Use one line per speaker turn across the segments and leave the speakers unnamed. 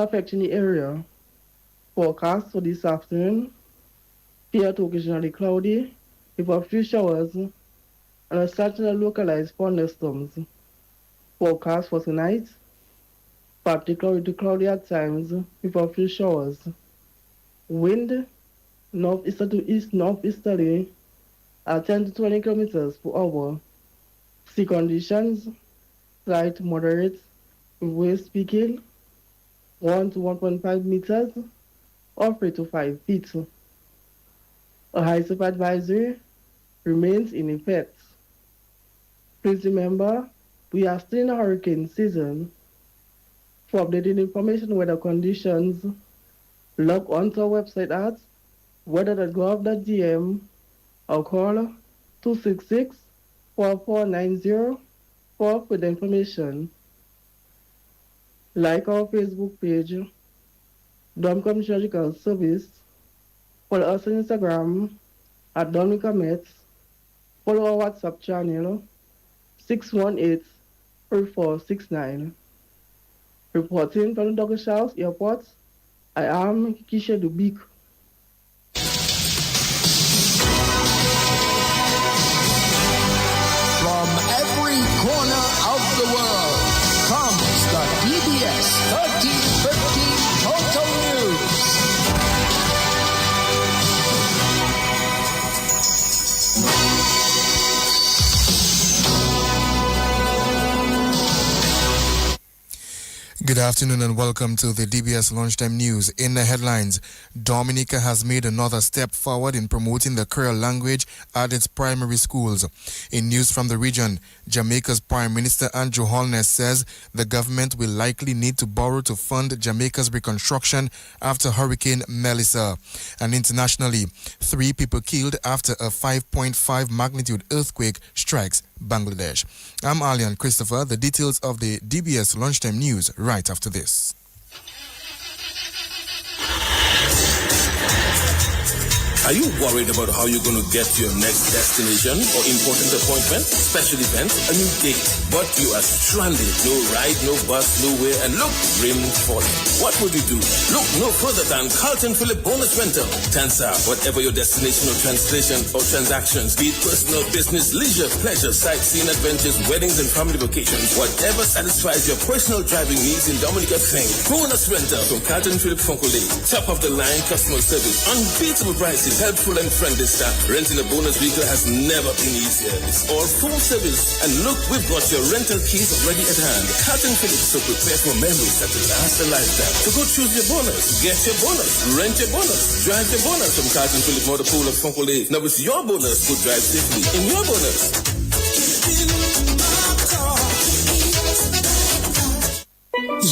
affecting the area. Forecast for this afternoon, fair to occasionally cloudy, with a few showers and a certain localized thunderstorms. Forecast for tonight, partly cloudy to cloudy at times, with a few showers. Wind, northeaster to east northeasterly, at 10 to 20 kilometers per hour. Sea conditions, light moderate, with waves speaking, 1 to 1.5 meters, or 3 to 5 feet. A high surf advisory remains in effect. Please remember, we are still in a hurricane season. For updated information on weather conditions, log on to our website at weather.gov.dm or call 266-4490 for further information. Like our Facebook page, Dom Community Service. Follow us on Instagram at Dominicamet. Follow our WhatsApp channel 618-3469. Reporting from the Douglas House Airport, I am Kisha Dubik.
From every corner of the world comes the DBS 1315 Total News.
Good afternoon and welcome to the DBS Lunchtime News. In the headlines, Dominica has made another step forward in promoting the Creole language at its primary schools. In news from the region, Jamaica's Prime Minister Andrew Holness says the government will likely need to borrow to fund Jamaica's reconstruction after Hurricane Melissa. And internationally, 3 people killed after a 5.5 magnitude earthquake strikes Bangladesh. I'm Alian Christopher. The details of the DBS Lunchtime News right after this.
Are you worried about how you're going to get to your next destination or important appointment, special event, a new date, but you are stranded? No ride, no bus, nowhere, and look, rain falling. What would you do? Look no further than Carlton Phillip Bonus Rental. Tansa, whatever your destination or translation or transactions, be it personal, business, leisure, pleasure, sightseeing, adventures, weddings, and family vacations, whatever satisfies your personal driving needs in Dominica, think Bonus Rental from Carlton Phillip Fonkole. Top of the line customer service, unbeatable prices, helpful and friendly staff. Renting a bonus vehicle has never been easier. It's all full service. And look, we've got your rental keys ready at hand. Carlton Phillips, so prepare for memories that will last a lifetime. So go choose your bonus, get your bonus, rent your bonus, drive your bonus from Carlton Phillips Motor Pool of Fonkole. Now it's your bonus. Go drive safely in your bonus.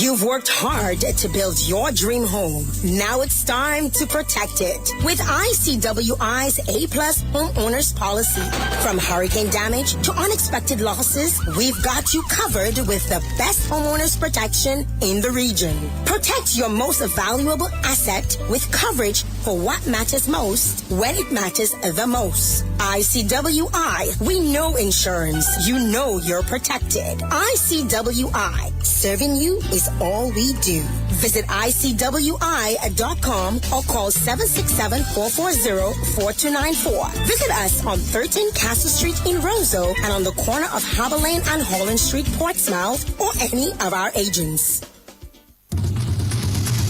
You've worked hard to build your dream home. Now it's time to protect it with ICWI's A-Plus Homeowners Policy. From hurricane damage to unexpected losses, we've got you covered with the best homeowners protection in the region. Protect your most valuable asset with coverage for what matters most when it matters the most. ICWI, we know insurance. You know you're protected. ICWI, serving you is all we do. Visit ICWI.com or call 767-440-4294. Visit us on 13 Castle Street in Roseau and on the corner of Harbour Lane and Holland Street, Portsmouth, or any of our agents.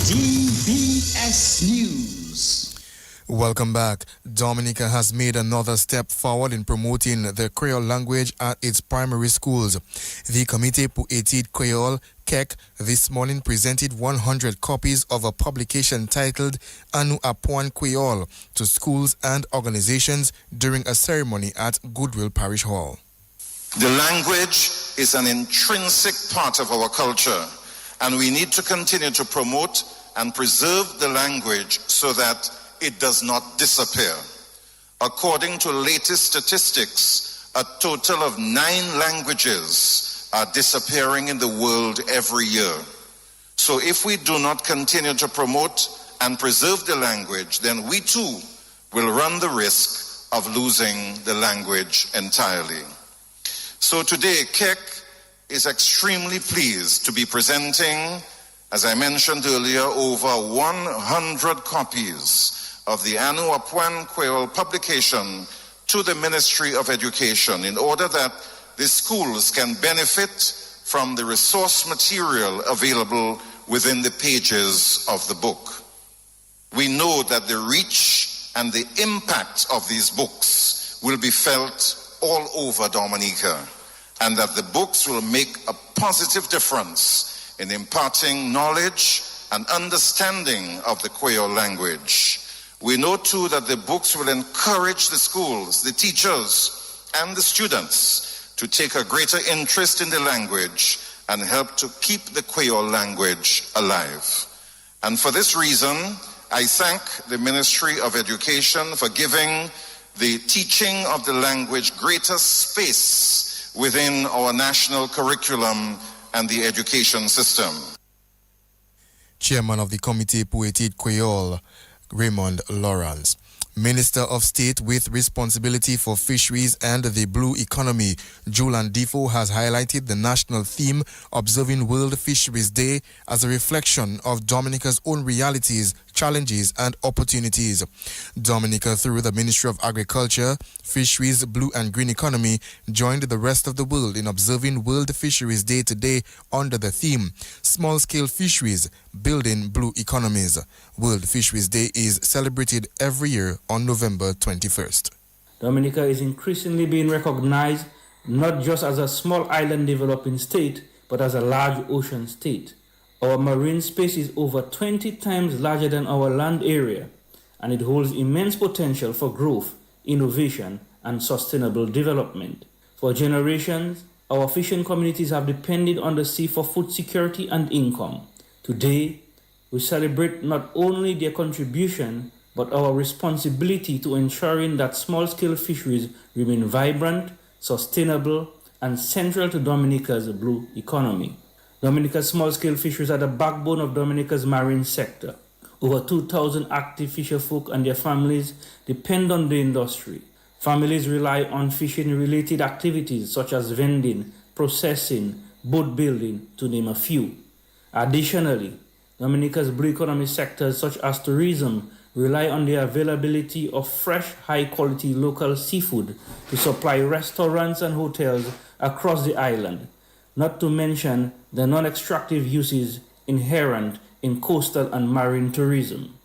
DBS News.
Welcome back. Dominica has made another step forward in promoting the Creole language at its primary schools. The Comité pour Études Creole, CEC, this morning presented 100 copies of a publication titled Anu Apprendre Creole to schools and organizations during a ceremony at Goodwill Parish Hall.
The language is an intrinsic part of our culture, and we need to continue to promote and preserve the language so that it does not disappear. According to latest statistics, a total of 9 languages are disappearing in the world every year. So if we do not continue to promote and preserve the language, then we too will run the risk of losing the language entirely. So today, CEC is extremely pleased to be presenting As I mentioned earlier, over 100 copies of the annual Apuan Creole publication to the Ministry of Education in order that the schools can benefit from the resource material available within the pages of the book. We know that the reach and the impact of these books will be felt all over Dominica, and that the books will make a positive difference in imparting knowledge and understanding of the Creole language. We know too that the books will encourage the schools, the teachers, and the students to take a greater interest in the language and help to keep the Creole language alive. And for this reason, I thank the Ministry of Education for giving the teaching of the language greater space within our national curriculum and the education system.
Chairman of the Committee Poetique Creole, Raymond Lawrence. Minister of State with responsibility for fisheries and the blue economy, Julian Defoe, has highlighted the national theme observing World Fisheries Day as a reflection of Dominica's own realities, challenges and opportunities. Dominica, through the Ministry of Agriculture, Fisheries, Blue and Green Economy, joined the rest of the world in observing World Fisheries Day today under the theme Small-Scale Fisheries, Building Blue Economies. World Fisheries Day is celebrated every year on November 21st.
Dominica is increasingly being recognized not just as a small island developing state, but as a large ocean state. Our marine space is over 20 times larger than our land area, and it holds immense potential for growth, innovation, and sustainable development. For generations, our fishing communities have depended on the sea for food security and income. Today, we celebrate not only their contribution, but our responsibility to ensuring that small-scale fisheries remain vibrant, sustainable, and central to Dominica's blue economy. Dominica's small-scale fisheries are the backbone of Dominica's marine sector. Over 2,000 active fisherfolk and their families depend on the industry. Families rely on fishing-related activities such as vending, processing, boat building, to name a few. Additionally, Dominica's blue economy sectors such as tourism rely on the availability of fresh, high-quality local seafood to supply restaurants and hotels across the island, not to mention the non-extractive uses inherent in coastal and marine tourism.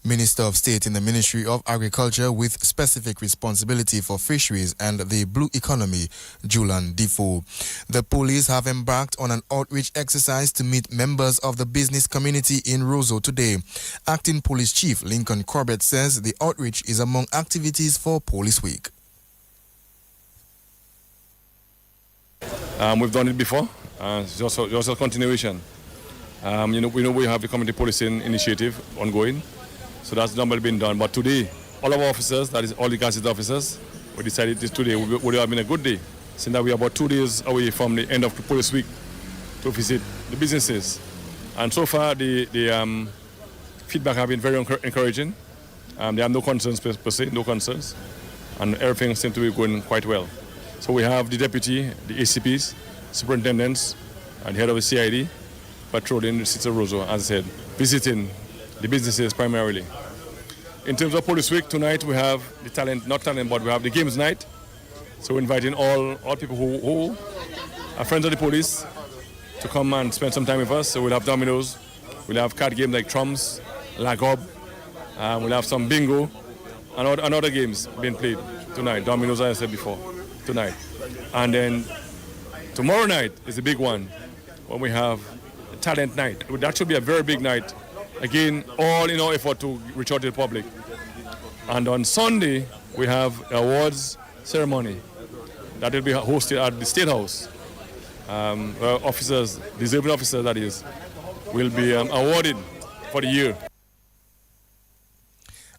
Minister of State in the Ministry of Agriculture with specific responsibility for fisheries and the blue economy, Julian Defoe. The police have embarked on an outreach exercise to meet members of the business community in Roseau today. Acting Police Chief Lincoln Corbett says the outreach is among activities for Police Week.
We've done it before. It's just a continuation. We know we have the community policing initiative ongoing. So that's normally been done. But today, all of our officers, that is all the gazetted officers, we decided this today would have been a good day, since that we are about 2 days away from the end of the police week to visit the businesses. And so far, the feedback have been very encouraging. There are no concerns per se, no concerns. And everything seems to be going quite well. So we have the deputy, the ACPs, superintendents, and the head of the CID patrolling the city of Roseau, as I said, visiting the businesses primarily. In terms of Police Week, tonight we have the but we have the games night. So we're inviting all people who are friends of the police to come and spend some time with us. So we'll have dominoes, we'll have card games like Trumps, Lagob, we'll have some bingo, and other games being played tonight. Dominoes, as I said before, tonight. And then tomorrow night is a big one, when we have a talent night. That should be a very big night. Again, all in our effort to reach out to the public. And on Sunday, we have the awards ceremony that will be hosted at the State House. Where officers, deserving officers that is, will be awarded for the year.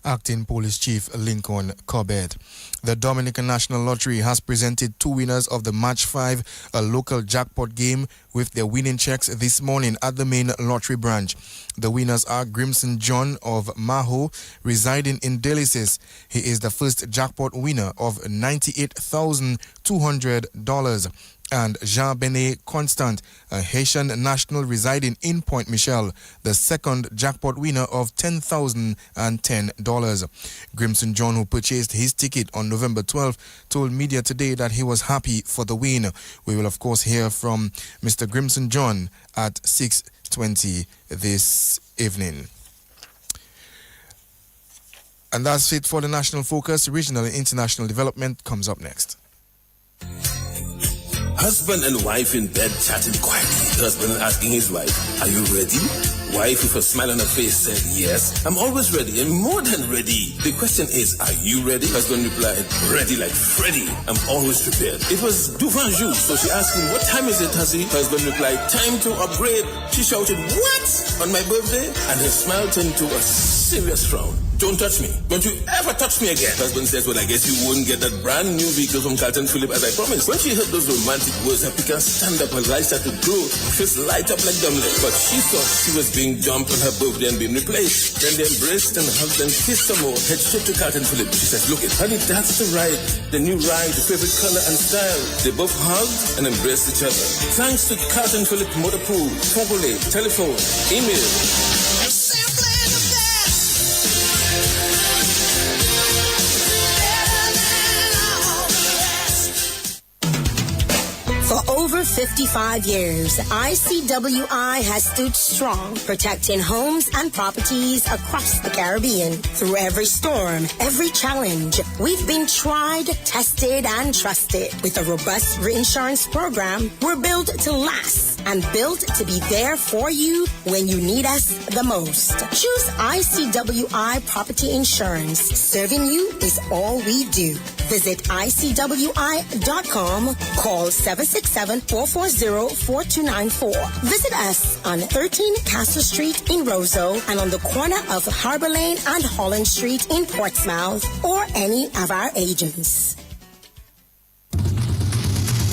Acting Police Chief Lincoln Corbett. The Dominican National Lottery has presented 2 winners of the Match 5, a local jackpot game with their winning checks this morning at the main lottery branch. The winners are Grimson John of Maho, residing in Delices. He is the first jackpot winner of $98,200. And Jean-Benet Constant, a Haitian national residing in Point Michel, the second jackpot winner of $10,010. Grimson John, who purchased his ticket on November 12th, told media today that he was happy for the win. We will, of course, hear from Mr. Grimson John at 6:20 this evening. And that's it for the National Focus. Regional and international development comes up next.
Husband and wife in bed chatting quietly. The husband asking his wife, "Are you ready?" Wife with a smile on her face said, "Yes, I'm always ready and more than ready." The question is, are you ready? Husband replied, "Ready like Freddy. I'm always prepared." It was Duvanjou, so she asked him, "What time is it, hussy?" Husband replied, "Time to upgrade." She shouted, "What? On my birthday?" And her smile turned to a serious frown. "Don't touch me. Don't you ever touch me again." Husband says, "Well, I guess you wouldn't get that brand new vehicle from Carlton Phillip as I promised." When she heard those romantic words, her picker stand up, her lights started to glow, her face light up like dumbling. But she thought she was being dumped on her birthday and being replaced. Then they embraced and hugged and kissed some more. Head straight to Carlton Phillip. She said, "Look it, honey, that's the ride. The new ride, the favorite color and style." They both hugged and embraced each other. Thanks to Carlton Phillip Motor Pool, Fogole, telephone, email.
For over 55 years, ICWI has stood strong, protecting homes and properties across the Caribbean. Through every storm, every challenge, we've been tried, tested, and trusted. With a robust reinsurance program, we're built to last and built to be there for you when you need us the most. Choose ICWI Property Insurance. Serving you is all we do. Visit ICWI.com. Call 767-440-4294. Visit us on 13 Castle Street in Roseau and on the corner of Harbor Lane and Holland Street in Portsmouth, or any of our agents.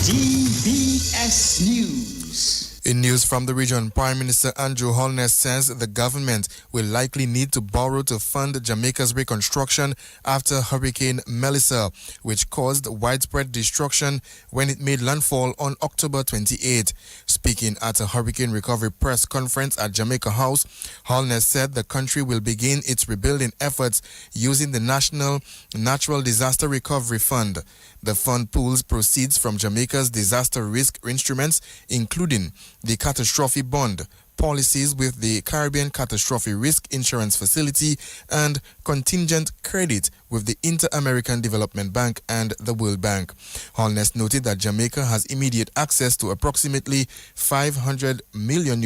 DBS News.
In news from the region, Prime Minister Andrew Holness says the government will likely need to borrow to fund Jamaica's reconstruction after Hurricane Melissa, which caused widespread destruction when it made landfall on October 28. Speaking at a hurricane recovery press conference at Jamaica House, Holness said the country will begin its rebuilding efforts using the National Natural Disaster Recovery Fund. The fund pools proceeds from Jamaica's disaster risk instruments, including the Catastrophe Bond, policies with the Caribbean Catastrophe Risk Insurance Facility, and contingent credit with the Inter-American Development Bank and the World Bank. Holness noted that Jamaica has immediate access to approximately $500 million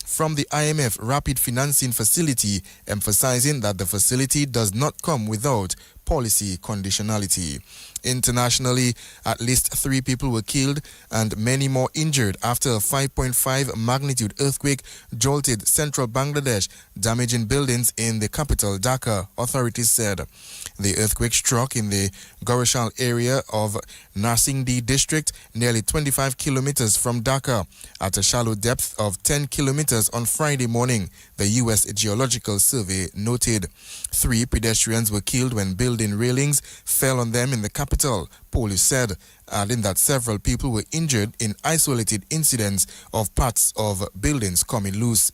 from the IMF Rapid Financing Facility, emphasizing that the facility does not come without policy conditionality. Internationally, at least 3 people were killed and many more injured after a 5.5 magnitude earthquake jolted central Bangladesh, damaging buildings in the capital, Dhaka, authorities said. The earthquake struck in the Goreshal area of Narsingdi district, nearly 25 kilometers from Dhaka, at a shallow depth of 10 kilometers on Friday morning, the U.S. Geological Survey noted. 3 pedestrians were killed when building railings fell on them in the capital, police said, adding that several people were injured in isolated incidents of parts of buildings coming loose.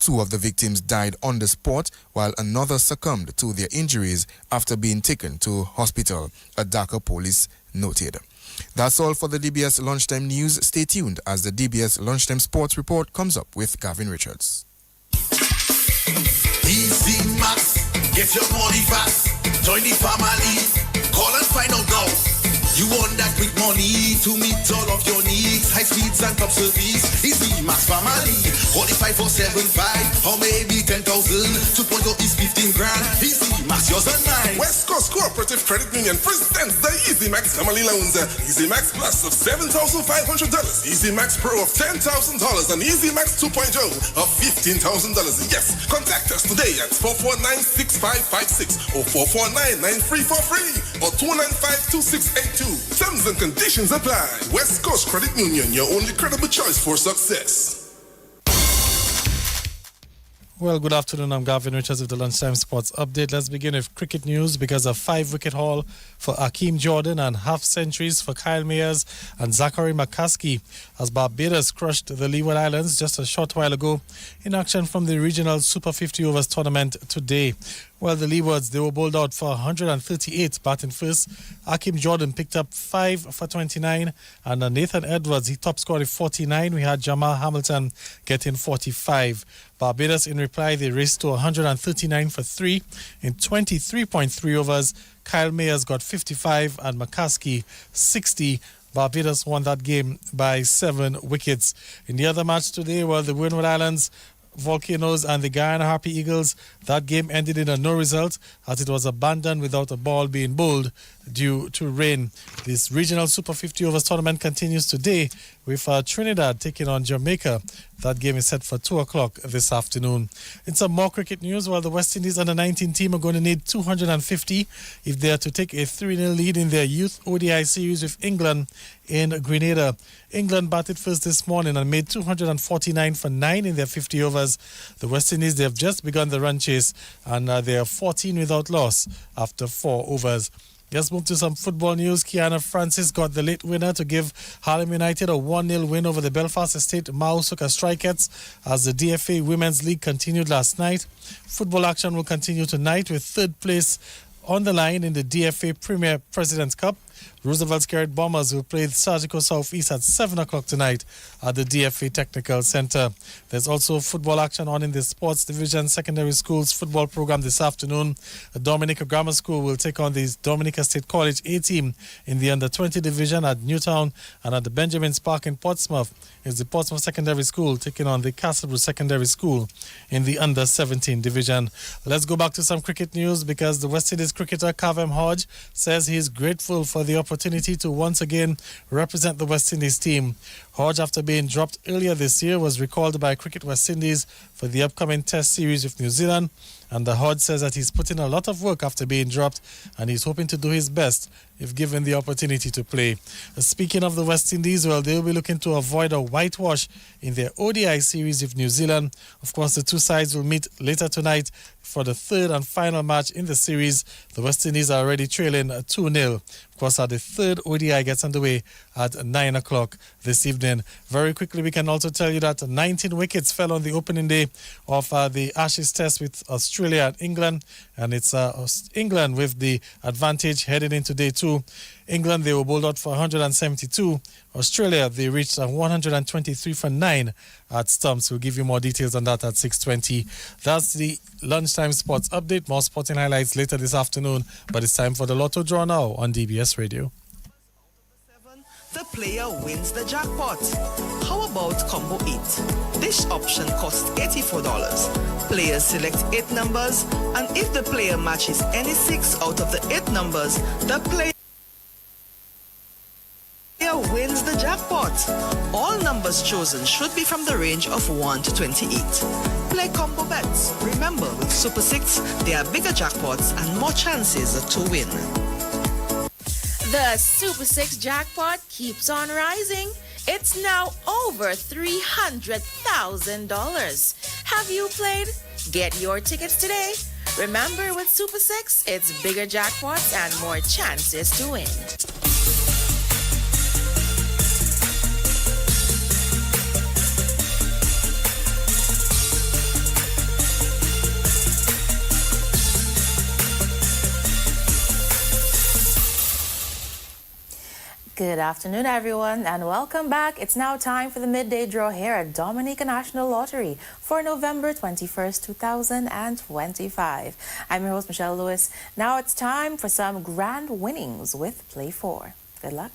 2 of the victims died on the spot, while another succumbed to their injuries after being taken to hospital, a Dhaka police noted. That's all for the DBS Lunchtime News. Stay tuned as the DBS Lunchtime Sports Report comes up with Gavin Richards.
Easy Max, get your money fast. Join the family. Call and find out now. You want that quick money to meet all of your needs. High speeds and top service. Easy Max family. Qualify for 7.5 or maybe 10,000. 2.0 is 15 grand. Easy Max yours and mine. West Coast Cooperative Credit Union presents the Easy Max Family Loans. Easy Max Plus of $7,500. Easy Max Pro of $10,000 and Easy Max 2.0 of $15,000. Yes, contact us today at 449-6556 or 449-9343 or 295-2682. Terms and conditions apply. West Coast Credit Union, your only credible choice for success.
Well, good afternoon. I'm Gavin Richards with the Lunchtime Sports Update. Let's begin with cricket news because a 5-wicket haul for Akeem Jordan and half centuries for Kyle Mayers and Zachary McCaskey as Barbados crushed the Leeward Islands just a short while ago in action from the regional Super 50 Overs tournament today. Well, the Leewards, they were bowled out for 138 batting first. Akeem Jordan picked up 5 for 29 and Nathan Edwards, he top scored 49. We had Jamal Hamilton getting 45. Barbados, in reply, they raced to 139 for 3 in 23.3 overs. Kyle Mayers got 55 and McCaskey 60. Barbados won that game by 7 wickets. In the other match today, well, the Windward Islands Volcanoes and the Guyana Harpy Eagles, that game ended in a no result as it was abandoned without a ball being bowled due to rain. This regional Super 50 Overs tournament continues today with Trinidad taking on Jamaica. That game is set for 2 o'clock this afternoon. In some more cricket news, while the West Indies under-19 team are going to need 250 if they are to take a 3-0 lead in their youth ODI series with England in Grenada. England batted first this morning and made 249 for 9 in their 50 overs. The West Indies, they have just begun the run chase and they are 14 without loss after 4 overs. Let's move to some football news. Kiana Francis got the late winner to give Harlem United a 1-0 win over the Belfast Estate Mausuka Strikettes as the DFA Women's League continued last night. Football action will continue tonight with third place on the line in the DFA Premier President's Cup. Roosevelt Scarlet Bombers will play Sargico Southeast at 7 o'clock tonight at the DFA Technical Center. There's also football action on in the Sports Division Secondary Schools football program this afternoon. The Dominica Grammar School will take on the Dominica State College A team in the Under-20 division at Newtown, and at the Benjamin's Park in Portsmouth is the Portsmouth Secondary School taking on the Castlebrook Secondary School in the Under-17 division. Let's go back to some cricket news because the West Indies cricketer Kavem Hodge says he is grateful for the opportunity to once again represent the West Indies team. Hodge, after being dropped earlier this year, was recalled by Cricket West Indies for the upcoming Test series with New Zealand. And the Hodge says that he's put in a lot of work after being dropped and he's hoping to do his best if given the opportunity to play. Speaking of the West Indies, well, they'll be looking to avoid a whitewash in their ODI series with New Zealand. Of course, the two sides will meet later tonight for the third and final match in the series. The West Indies are already trailing 2-0. Of course, the third ODI gets underway at 9 o'clock this evening. Very quickly, we can also tell you that 19 wickets fell on the opening day of the Ashes Test with Australia and England. And it's England with the advantage heading into day 2. England, they were bowled out for 172. Australia, they reached 123 for 9 at stumps. We'll give you more details on that at 6:20. That's the Lunchtime Sports Update. More sporting highlights later this afternoon. But it's time for the Lotto Draw now on DBS Radio.
The player wins the jackpot. How about Combo 8? This option costs $84. Players select 8 numbers, and if the player matches any 6 out of the 8 numbers, the player wins the jackpot. All numbers chosen should be from the range of 1 to 28. Play combo bets. Remember, with Super 6, there are bigger jackpots and more chances to win.
The Super 6 jackpot keeps on rising. It's now over $300,000. Have you played? Get your tickets today. Remember, with Super 6, it's bigger jackpots and more chances to win.
Good afternoon, everyone, and welcome back. It's now time for the midday draw here at Dominica National Lottery for November 21st, 2025. I'm your host, Michelle Lewis. Now it's time for some grand winnings with Play 4. Good luck.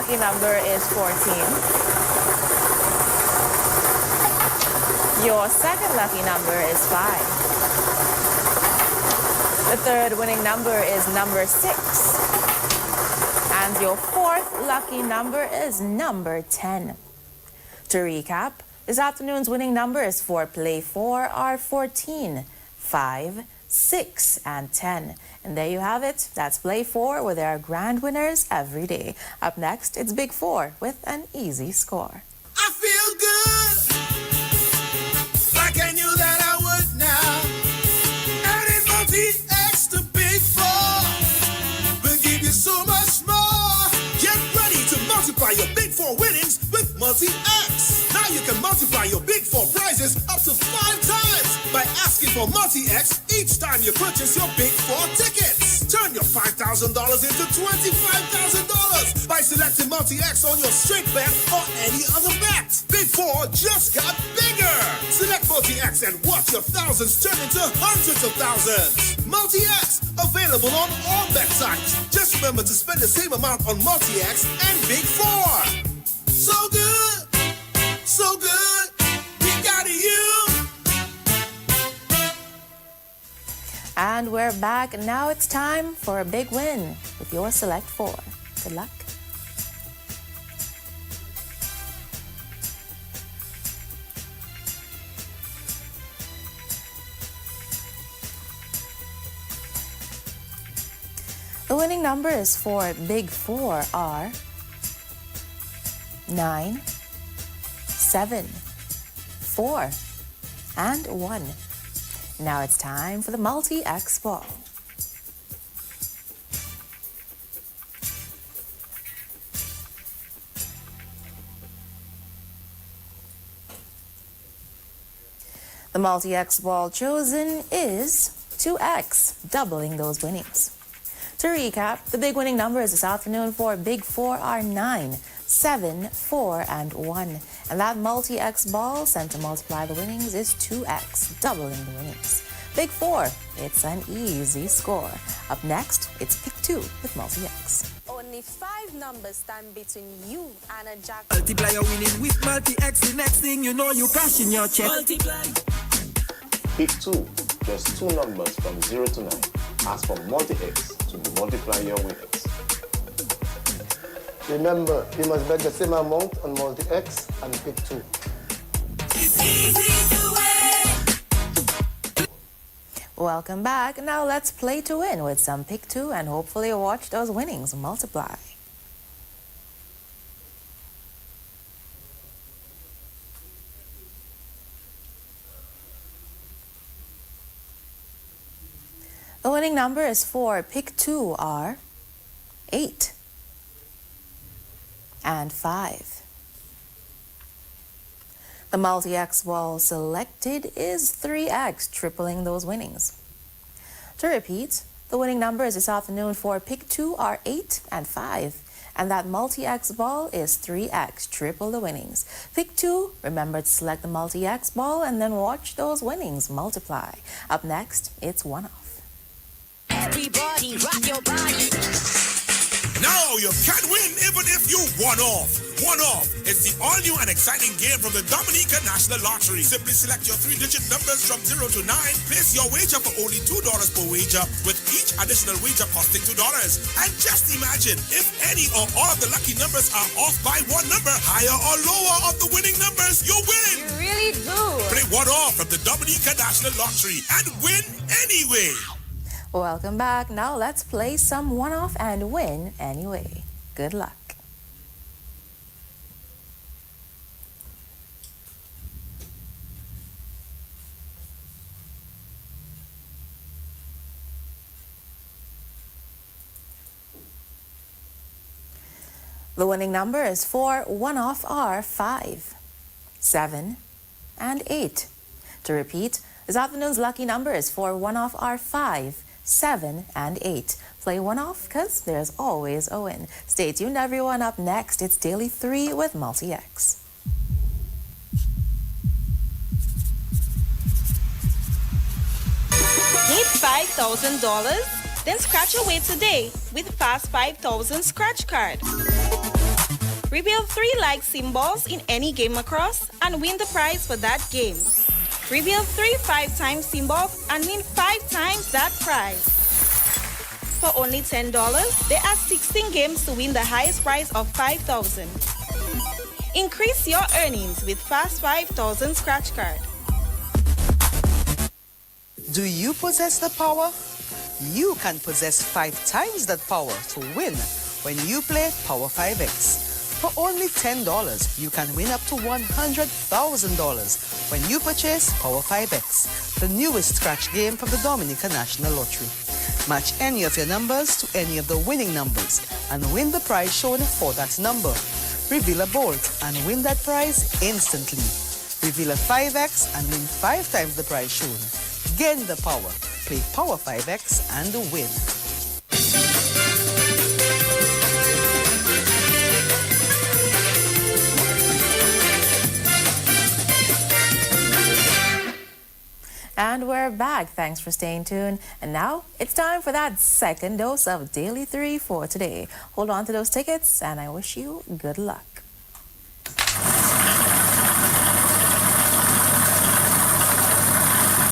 lucky number is 14. Your second lucky number is 5. The third winning number is number 6. And your fourth lucky number is number 10. To recap, this afternoon's winning numbers for Play 4 are 14, 5, 6, and 10. And there you have it. That's Play 4, where there are grand winners every day. Up next, it's Big 4 with an easy score.
I feel good, like I knew that I would now. Adding multi-X to Big 4 will give you so much more. Get ready to multiply your Big 4 winnings with multi-X. Now you can multiply your Big 4 prizes up to 5 times by asking for multi-X each time you purchase your Big 4 tickets. Turn your $5,000 into $25,000 by selecting multi-X on your straight bet or any other bet. Big 4 just got bigger. Select multi-X and watch your thousands turn into hundreds of thousands. Multi-X, available on all bet sites. Just remember to spend the same amount on multi-X and Big 4. So good, so good, we got you.
And we're back. Now it's time for a big win with your Select 4. Good luck. The winning numbers for Big 4 are 9, 7, 4, and 1. Now it's time for the multi-X ball. The multi-X ball chosen is 2X, doubling those winnings. To recap, the big winning numbers this afternoon for Big 4 are 9, 7, 4, and 1. And that multi-X ball sent to multiply the winnings is 2X, doubling the winnings. Big 4, it's an easy score. Up next, it's Pick 2 with multi-X.
Only 5 numbers stand between you and a jackpot.
Multiply your winning with multi-X. The next thing you know, you cash in your check. Multiply.
Pick 2, just 2 numbers from 0 to 9. Ask for multi-X to multiply your winnings.
Remember, you must bet the same amount on multi-X and Pick 2.
It's easy to win.
Welcome back. Now let's play to win with some Pick 2 and hopefully watch those winnings multiply. The winning numbers for Pick 2 are 8 and 5. The multi-X ball selected is 3X, tripling those winnings. To repeat, the winning numbers this afternoon for Pick 2 are 8 and 5, and that multi-X ball is 3X, triple the winnings. Pick 2, remember to select the multi-X ball and then watch those winnings multiply. Up next, it's one-off.
Everybody rock your body.
Now you can win even if you one-off. One-off is the all-new and exciting game from the Dominica National Lottery. Simply select your 3-digit numbers from 0 to 9. Place your wager for only $2 per wager, with each additional wager costing $2. And just imagine, if any or all of the lucky numbers are off by one number, higher or lower of the winning numbers, you win.
You really do.
Play one-off from the Dominica National Lottery and win anyway.
Welcome back. Now let's play some one-off and win anyway. Good luck. The winning numbers for one-off are 5, 7, and 8. To repeat, this afternoon's lucky numbers for one-off are 5, 7, and 8. Play one-off because there's always a win. Stay tuned, everyone. Up next, it's Daily 3 with multi-X.
Need $5,000? Then scratch away today with Fast 5,000 Scratch Card. Reveal 3 like symbols in any game across and win the prize for that game. Reveal 3 5-times symbols and win 5 times that prize. For only $10, there are 16 games to win the highest prize of $5,000. Increase your earnings with Fast 5,000 scratch card.
Do you possess the power? You can possess 5 times that power to win when you play Power 5X. For only $10, you can win up to $100,000 when you purchase Power 5X, the newest scratch game from the Dominican National Lottery. Match any of your numbers to any of the winning numbers and win the prize shown for that number. Reveal a bolt and win that prize instantly. Reveal a 5X and win 5 times the prize shown. Gain the power. Play Power 5X and win.
And we're back. Thanks for staying tuned. And now it's time for that second dose of Daily 3 for today. Hold on to those tickets and I wish you good luck.